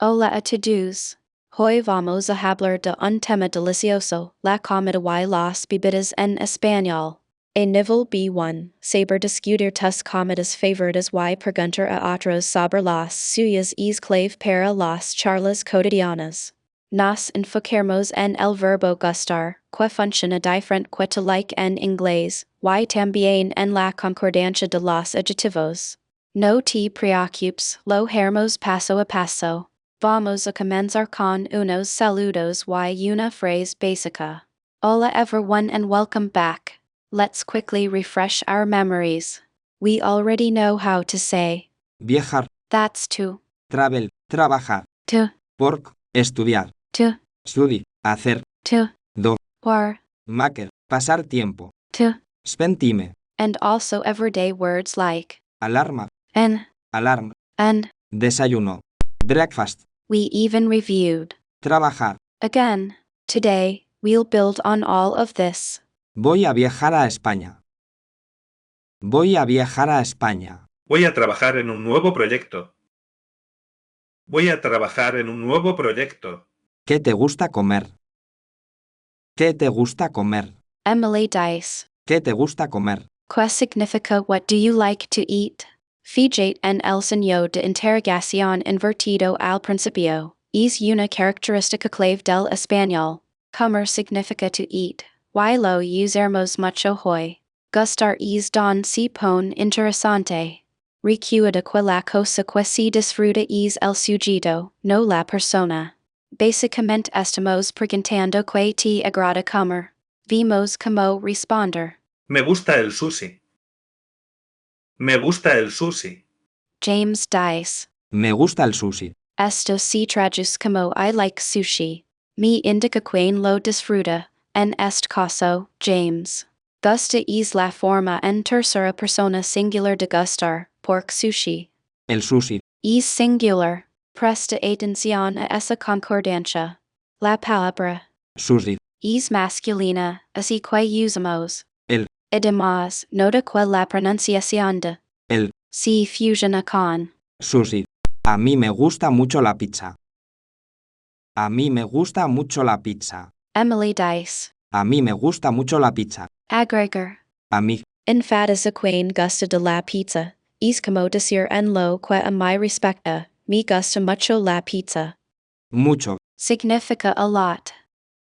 Hola a to-dos. Hoy vamos a hablar de un tema delicioso, la comida y las bebidas en español. A nivel B1, saber discutir tus comidas favoritas y preguntar a otros sobre las suyas es clave para las charlas cotidianas. Nos enfocaremos en el verbo gustar, que funciona diferente like en inglés, y también en la concordancia de los adjetivos. No te preocupes, lo haremos paso a paso. Vamos a comenzar con unos saludos y una frase básica. Hola everyone and welcome back. Let's quickly refresh our memories. We already know how to say Viajar, that's to, travel, trabajar, work, estudiar, to, study, hacer, to, do, or, maker, pasar tiempo, to, spend time, and also everyday words like alarma, en, alarm, and. desayuno, breakfast, We even reviewed. trabajar. Again, today, we'll build on all of this. Voy a viajar a España. Voy a viajar a España. Voy a trabajar en un nuevo proyecto. Voy a trabajar en un nuevo proyecto. ¿Qué te gusta comer? ¿Qué te gusta comer? Emily Dice. ¿Qué te gusta comer? ¿Qué significa what do you like to eat? Fíjate en el signo de interrogación invertido al principio. Es una característica clave del español. Comer significa to eat. Y lo usamos mucho hoy. Gustar es don se pone interesante. Recuerda que la cosa que se disfruta es el sujeto, no la persona. Básicamente estamos preguntando que te agrada comer. Vimos cómo responder. Me gusta el sushi. Me gusta el sushi. James Dice. Me gusta el sushi. Esto se traduce como I like sushi. Me indica quien lo disfruta. En este caso, James. Gusta es la forma en tercera persona singular de gustar, porque sushi. El sushi. Es singular. Presta atención a esa concordancia. La palabra Sushi. es masculina, así que usamos El. además, nota que la pronunciación de El. se fusiona con Sushi. A mí me gusta mucho la pizza. A mí me gusta mucho la pizza. Emily Dice. A mí me gusta mucho la pizza. Agregar. A mí. Enfatiza quien gusta de la pizza. Es como decir en lo que a mí respecta, me gusta mucho la pizza. Mucho. Significa a lot.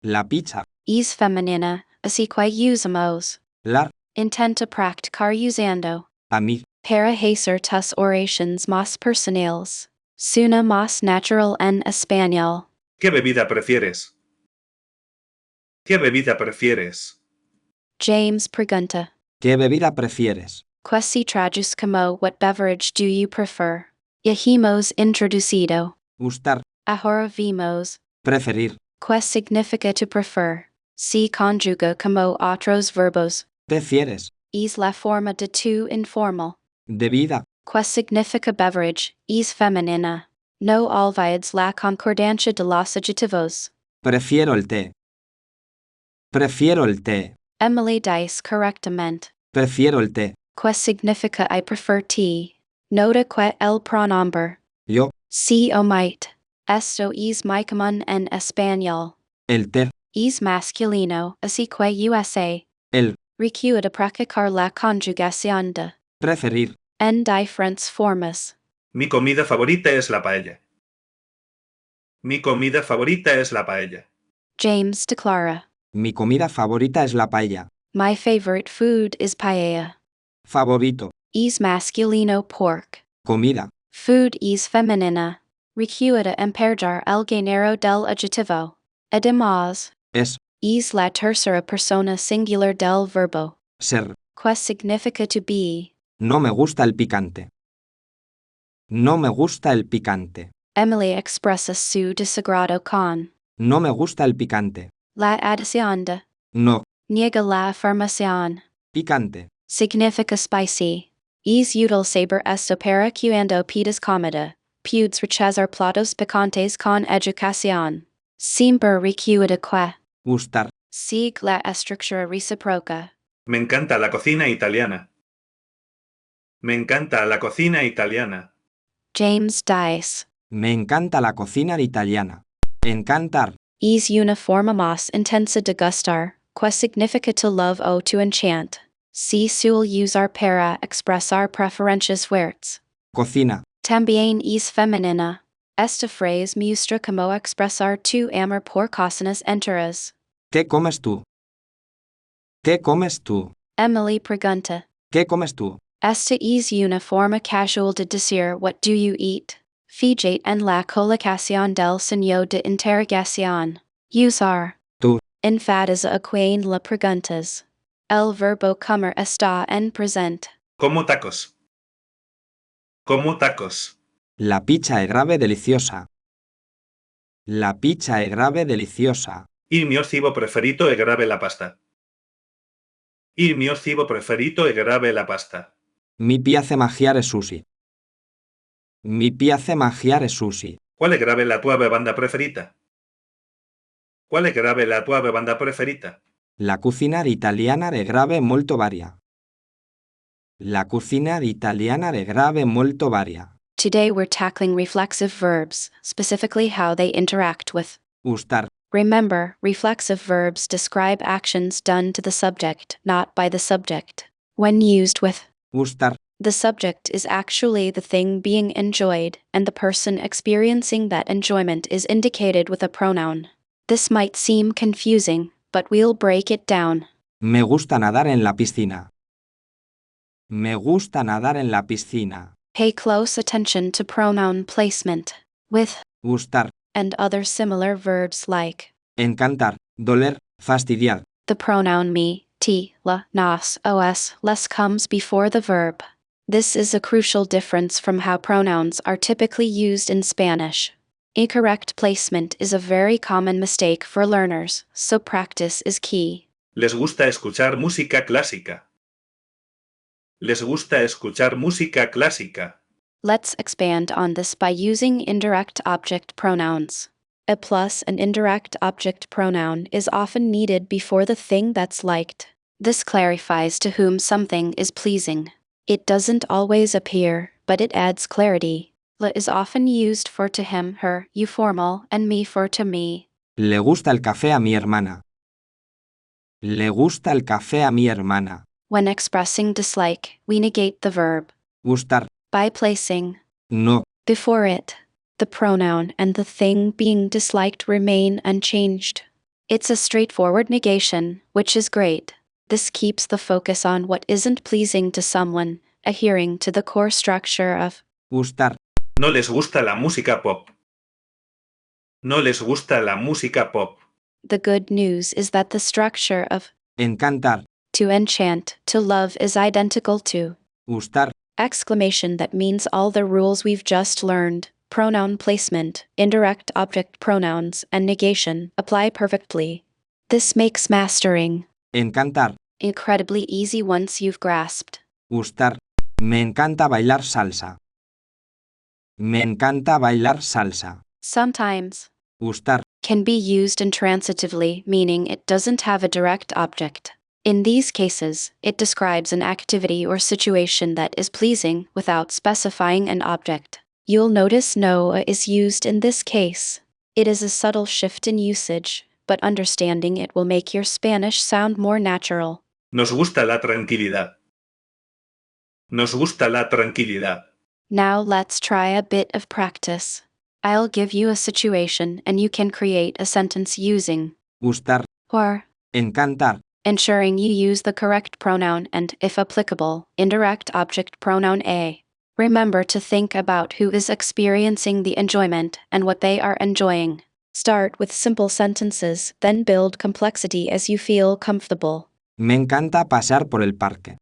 La pizza. Es femenina, así que usamos. La. Intenta practicar usando. A mí. Para hacer tus oraciones más personales. Suena más natural en español. ¿Qué bebida prefieres? ¿Qué bebida prefieres? James pregunta. ¿Qué bebida prefieres? Que se traduce como what beverage do you prefer? Ya hemos introducido. Gustar. Ahora vimos. Preferir. Que significa to prefer. Se conjuga como otros verbos. Prefieres. Es la forma de tu informal. Bebida. Que significa beverage. Es femenina. No olvides la concordancia de los adjetivos. Prefiero el té. Prefiero el té. Emily Dice correctamente. Prefiero el té. Que significa I prefer tea. Nota que el pronombre. Yo. Se omite. Esto es muy común en español. El té. Es masculino, así que USA. El. Recuerda practicar la conjugación de Preferir. en diferentes formas. Mi comida favorita es la paella. Mi comida favorita es la paella. James declara. Mi comida favorita es la paella. My favorite food is paella. Favorito. Es masculino pork. Comida. Food es femenina. Recuerda emperar el género del adjetivo. Además, Es. es la tercera persona singular del verbo. Ser. Que significa to be. No me gusta el picante. No me gusta el picante. Emily expresa su desagrado con No me gusta el picante. la adición de. No. Niega la afirmación. Picante. Significa spicy. Es útil saber esto para cuando pides comida. Puedes rechazar platos picantes con educación. Siempre recuerda que Gustar. sigue la estructura recíproca. Me encanta la cocina italiana. Me encanta la cocina italiana. James Dice. Me encanta la cocina italiana. Encantar. Es una forma más intensa de gustar, que significa to love o to enchant. Se suele usar para expresar preferencias fuertes. Cocina. También es femenina. Esta frase muestra cómo expresar tu amor por cocinas enteras. ¿Qué comes tú? ¿Qué comes tú? Emily pregunta. ¿Qué comes tú? Esta es una forma casual de decir what do you eat. Fíjate en la colocación del signo de interrogación. Usar. Tú. Enfatiza en la preguntas. El verbo comer está en present. Como tacos. Como tacos. La pizza è grave deliciosa. La pizza è grave deliciosa. Il mio cibo preferito è grave la pasta. Il mio cibo preferito è grave la pasta. Mi piace mangiare sushi. Mi piace mangiare sushi. Qual è grave la tua bevanda preferita? Qual è grave la tua bevanda preferita? La cucina italiana è grave molto varia. La cucina italiana è grave molto varia. Today we're tackling reflexive verbs, specifically how they interact with. Gustar. Remember, reflexive verbs describe actions done to the subject, not by the subject. When used with, Gustar. the subject is actually the thing being enjoyed, and the person experiencing that enjoyment is indicated with a pronoun. This might seem confusing, but we'll break it down. Me gusta nadar en la piscina. Me gusta nadar en la piscina. Pay close attention to pronoun placement. With, Gustar. and other similar verbs like Encantar. Doler. Fastidiar. the pronoun me, ti, la, nas, os, les comes before the verb. This is a crucial difference from how pronouns are typically used in Spanish. Incorrect placement is a very common mistake for learners, so practice is key. Les gusta escuchar música clásica. Les gusta escuchar música clásica. Let's expand on this by using indirect object pronouns. A plus an indirect object pronoun is often needed before the thing that's liked. This clarifies to whom something is pleasing. It doesn't always appear, but it adds clarity. La is often used for to him, her, you formal, and me for to me. Le gusta el café a mi hermana. Le gusta el café a mi hermana. When expressing dislike, we negate the verb Gustar. by placing No. before it. The pronoun and the thing being disliked remain unchanged. It's a straightforward negation, which is great. This keeps the focus on what isn't pleasing to someone, adhering to the core structure of Gustar. No les gusta la música pop. No les gusta la música pop. the good news is that the structure of Encantar. to enchant, to love is identical to Gustar. exclamation that means all the rules we've just learned. Pronoun placement, indirect object pronouns, and negation apply perfectly. This makes mastering Encantar. incredibly easy once you've grasped. Gustar. Me encanta bailar salsa. Me encanta bailar salsa. Sometimes Gustar. can be used intransitively, meaning it doesn't have a direct object. In these cases, it describes an activity or situation that is pleasing without specifying an object. You'll notice no is used in this case. It is a subtle shift in usage, but understanding it will make your Spanish sound more natural. Nos gusta la tranquilidad. Nos gusta la tranquilidad. Now let's try a bit of practice. I'll give you a situation and you can create a sentence using Gustar. or, Encantar. ensuring you use the correct pronoun and, if applicable, indirect object pronoun a. Remember to think about who is experiencing the enjoyment and what they are enjoying. Start with simple sentences, then build complexity as you feel comfortable. Me encanta pasear por el parque.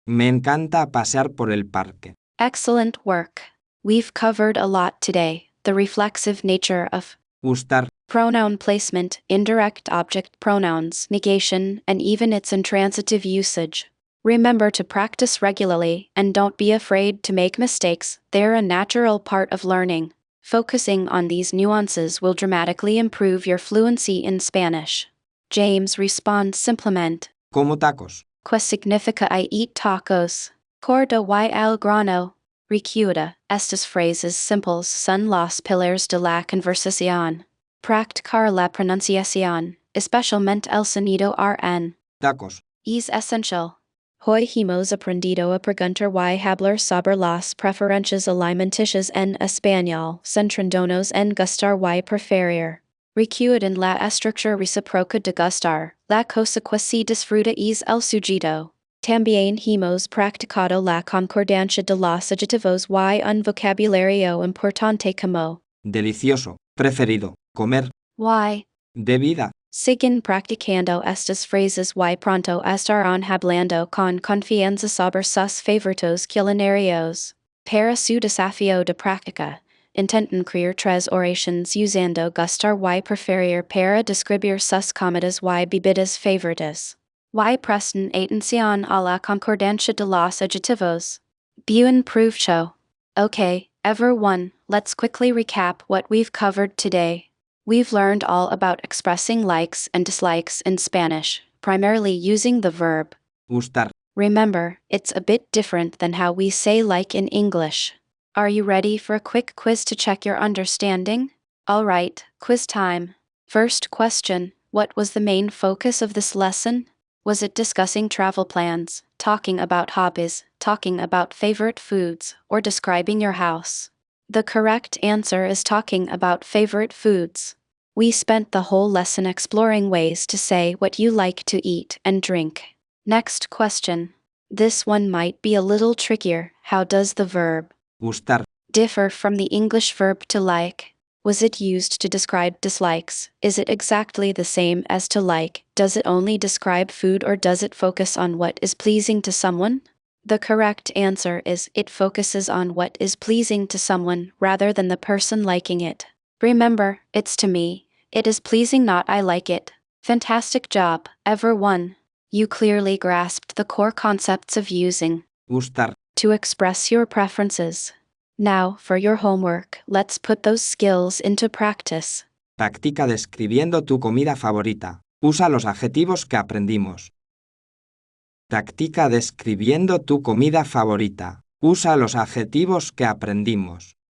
Me encanta pasear por el parque. Excellent work. We've covered a lot today. The reflexive nature of Gustar. pronoun placement, indirect object pronouns, negation, and even its intransitive usage. Remember to practice regularly and don't be afraid to make mistakes, they're a natural part of learning. Focusing on these nuances will dramatically improve your fluency in Spanish. James responds simplemente. Como tacos. ¿Qué significa I eat tacos? Corda y al grano. Recuda, estes phrases simples son los pilares de la conversación. Practicar la pronunciación, especialmente el sonido RN. Tacos. Es esencial. Hoy hemos aprendido a preguntar y hablar sobre las preferencias alimenticias en español, centrándonos en gustar y preferir. Recuda en la estructura reciproca de gustar, la cosa que se disfruta es el sujeto. También hemos practicado la concordancia de los adjetivos y un vocabulario importante como Delicioso. Preferido. Comer. y. Bebida. Siguen practicando estas phrases y pronto estarán hablando con confianza sobre sus favoritos culinarios. Para su desafío de práctica, intenten crear 3 oraciones usando gustar y preferir para describir sus comidas y bebidas favoritas. Y presten atención a la concordancia de los adjetivos. Buen provecho. Okay, everyone, let's quickly recap what we've covered today. We've learned all about expressing likes and dislikes in Spanish, primarily using the verb. Gustar. Remember, it's a bit different than how we say like in English. Are you ready for a quick quiz to check your understanding? Alright, quiz time. First question, what was the main focus of this lesson? Was it discussing travel plans, talking about hobbies, talking about favorite foods, or describing your house? The correct answer is talking about favorite foods. We spent the whole lesson exploring ways to say what you like to eat and drink. Next question. This one might be a little trickier. How does the verb Gustar. differ from the English verb to like? Was it used to describe dislikes? Is it exactly the same as to like? Does it only describe food or does it focus on what is pleasing to someone? The correct answer is it focuses on what is pleasing to someone rather than the person liking it. Remember, it's to me. It is pleasing, not I like it. Fantastic job, everyone. You clearly grasped the core concepts of using Gustar. to express your preferences. Now, for your homework, let's put those skills into practice. Practica describiendo tu comida favorita. Usa los adjetivos que aprendimos. Practica describiendo tu comida favorita. Usa los adjetivos que aprendimos.